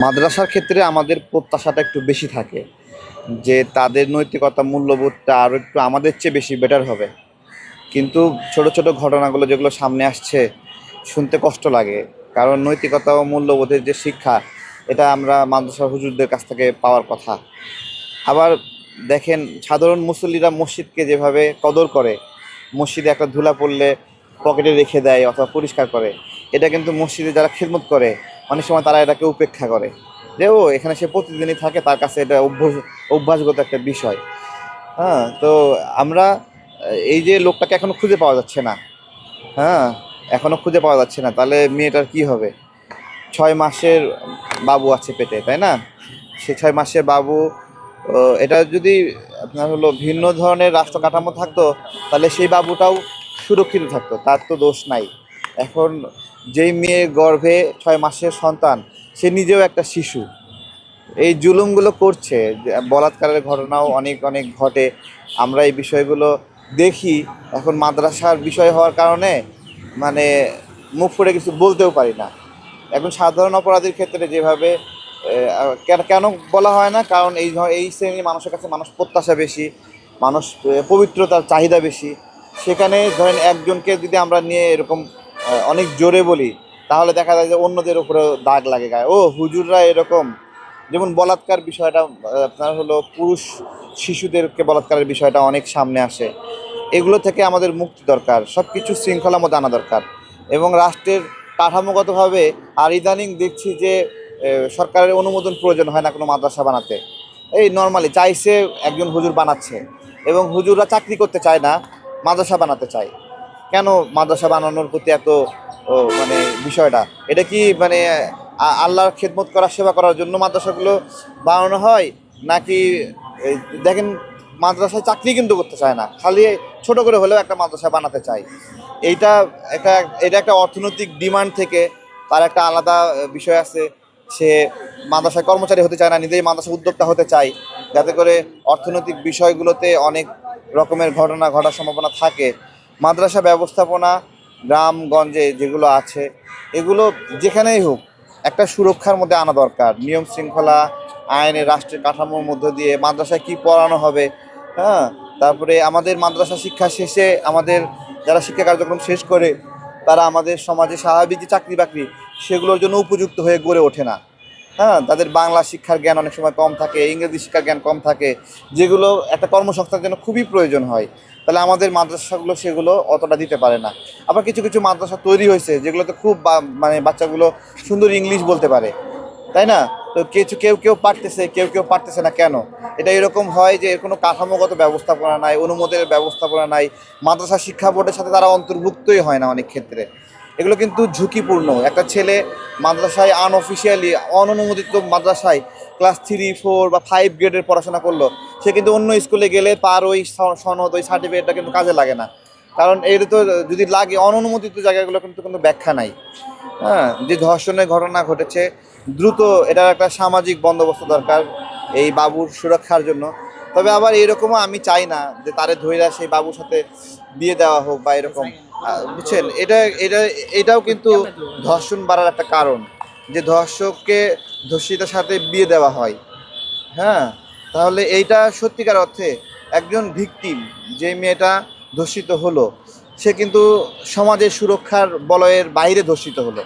মাদ্রাসার ক্ষেত্রে আমাদের প্রত্যাশাটা একটু বেশি থাকে যে তাদের নৈতিকতা মূল্যবোধটা আরও একটু আমাদের চেয়ে বেশি বেটার হবে। কিন্তু ছোট ছোট ঘটনাগুলো যেগুলো সামনে আসছে শুনতে কষ্ট লাগে। কারণ নৈতিকতা ও মূল্যবোধের যে শিক্ষা, এটা আমরা মাদ্রাসার হুজুরদের কাছ থেকে পাওয়ার কথা। আবার দেখেন, সাধারণ মুসল্লিরা মসজিদকে যেভাবে কদর করে, মসজিদে একটা ধুলা পড়লে পকেটে রেখে দেয় অথবা পরিষ্কার করে, এটা কিন্তু মসজিদে যারা খিদমত করে অনেক সময় তারা এটাকে উপেক্ষা করে, যে ও এখানে সে প্রতিদিনই থাকে, তার কাছে এটা অভ্যাসগত একটা বিষয়। হ্যাঁ, তো আমরা এই যে লোকটাকে এখনো খুঁজে পাওয়া যাচ্ছে না। হ্যাঁ, এখনো খুঁজে পাওয়া যাচ্ছে না, তাহলে মেয়েটার কি হবে? 6 মাসের বাবু আছে পেটে, তাই না? সে 6 মাসের বাবু, এটা যদি আপনার হলো ভিন্ন ধরনের রাষ্ট্র কাঠামো থাকতো, তাহলে সেই বাবুটাও সুরক্ষিত থাকতো, তার তো দোষ নাই। এখন যেই মেয়ে গর্ভে 6 মাসের সন্তান, সে নিজেও একটা শিশু, এই জুলুমগুলো করছে। বলাৎকারের ঘটনাও অনেক অনেক ঘটে, আমরা এই বিষয়গুলো দেখি। এখন মাদ্রাসার বিষয় হওয়ার কারণে মানে মুখ ফুটে কিছু বলতেও পারি না। এখন সাধারণ অপরাধীর ক্ষেত্রে যেভাবে কেন কেন বলা হয় না, কারণ এই শ্রেণীর মানুষের কাছে মানুষ প্রত্যাশা বেশি, মানুষ পবিত্রতার চাহিদা বেশি। সেখানে ধরেন একজনকে যদি আমরা নিয়ে এরকম অনেক জোরে বলি, তাহলে দেখা যায় যে অন্যদের উপরে দাগ লাগে গায়ে, ও হুজুররা এরকম। যেমন বলাৎকার বিষয়টা, আপনার হলো পুরুষ শিশুদেরকে বলাৎকারের বিষয়টা অনেক সামনে আসে। এগুলো থেকে আমাদের মুক্তি দরকার, সব কিছু শৃঙ্খলার মধ্যে আনা দরকার। এবং রাষ্ট্রের কাঠামোগতভাবে, আর ইদানিং দেখছি যে সরকারের অনুমোদন প্রয়োজন হয় না কোনো মাদ্রাসা বানাতে। এই নর্মালি চাইছে, একজন হুজুর বানাচ্ছে, এবং হুজুররা চাকরি করতে চায় না, মাদ্রাসা বানাতে চায়। কেন মাদ্রাসা বানানোর প্রতি এত মানে বিষয়টা, এটা কি মানে আল্লাহর খেদমত করার, সেবা করার জন্য মাদ্রাসাগুলো বানানো হয় নাকি? এই দেখেন, মাদ্রাসায় চাকরি কিন্তু করতে চায় না, খালি ছোট করে হলেও একটা মাদ্রাসা বানাতে চায়। এইটা একটা এটা একটা অর্থনৈতিক ডিমান্ড থেকে তার একটা আলাদা বিষয় আছে। সে মাদ্রাসায় কর্মচারী হতে চায় না, নিজেই মাদ্রাসা উদ্যোক্তা হতে চায়, যাতে করে অর্থনৈতিক বিষয়গুলোতে অনেক রকমের ঘটনা ঘটার সম্ভাবনা থাকে। মাদ্রাসা ব্যবস্থাপনা গ্রামগঞ্জে যেগুলো আছে, এগুলো যেখানেই হোক একটা সুরক্ষার মধ্যে আনা দরকার। নিয়ম শৃঙ্খলা, আইনের, রাষ্ট্রের কাঠামোর মধ্য দিয়ে মাদ্রাসায় কী পড়ানো হবে। হ্যাঁ, তারপরে আমাদের মাদ্রাসা শিক্ষা শেষে আমাদের যারা শিক্ষা কার্যক্রম শেষ করে, তারা আমাদের সমাজে স্বাভাবিক যে চাকরি বাকরি, সেগুলোর জন্য উপযুক্ত হয়ে গড়ে ওঠে না। হ্যাঁ, তাদের বাংলা শিক্ষার জ্ঞান অনেক সময় কম থাকে, ইংরেজি শিক্ষার জ্ঞান কম থাকে, যেগুলো একটা কর্মসংস্থানের জন্য খুবই প্রয়োজন হয়। তাহলে আমাদের মাদ্রাসাগুলো সেগুলো অতটা দিতে পারে না। আবার কিছু কিছু মাদ্রাসা তৈরি হয়েছে যেগুলোতে খুব মানে বাচ্চাগুলো সুন্দর ইংলিশ বলতে পারে, তাই না? তো কেউ কেউ পারতেছে, কেউ কেউ পারতেছে না, কেন? এটা এরকম হয় যে এর কোনো কাঠামোগত ব্যবস্থাপনা নাই, অনুমোদনের ব্যবস্থাপনা নাই, মাদ্রাসা শিক্ষা বোর্ডের সাথে তারা অন্তর্ভুক্তই হয় না অনেক ক্ষেত্রে। এগুলো কিন্তু ঝুঁকিপূর্ণ। একটা ছেলে মাদ্রাসায় আনঅফিসিয়ালি, অননুমোদিত মাদ্রাসায় ক্লাস 3, 4 বা 5 গ্রেডের পড়াশোনা করলো, সে কিন্তু অন্য স্কুলে গেলে তার ওই সনদ, ওই সার্টিফিকেটটা কিন্তু কাজে লাগে না। কারণ এর তো যদি লাগে, অননুমোদিত জায়গাগুলো কিন্তু কোনো ব্যাখ্যা নাই। হ্যাঁ, যে ধর্ষণের ঘটনা ঘটেছে, দ্রুত এটার একটা সামাজিক বন্দোবস্ত দরকার এই বাবুর সুরক্ষার জন্য। তবে আবার এরকমও আমি চাই না যে তারে ধইরা সেই বাবুর সাথে বিয়ে দেওয়া হোক বা এরকম। বুঝছেন, এটা এটা এটাও কিন্তু ধর্ষণ বাড়ার একটা কারণ, যে ধর্ষককে ধর্ষিতার সাথে বিয়ে দেওয়া হয়। হ্যাঁ, তাহলে এইটা সত্যিকার অর্থে একজন ভিকটিম, যে মেয়েটা ধর্ষিত হলো, সে কিন্তু সমাজের সুরক্ষার বলয়ের বাইরে ধর্ষিত হলো।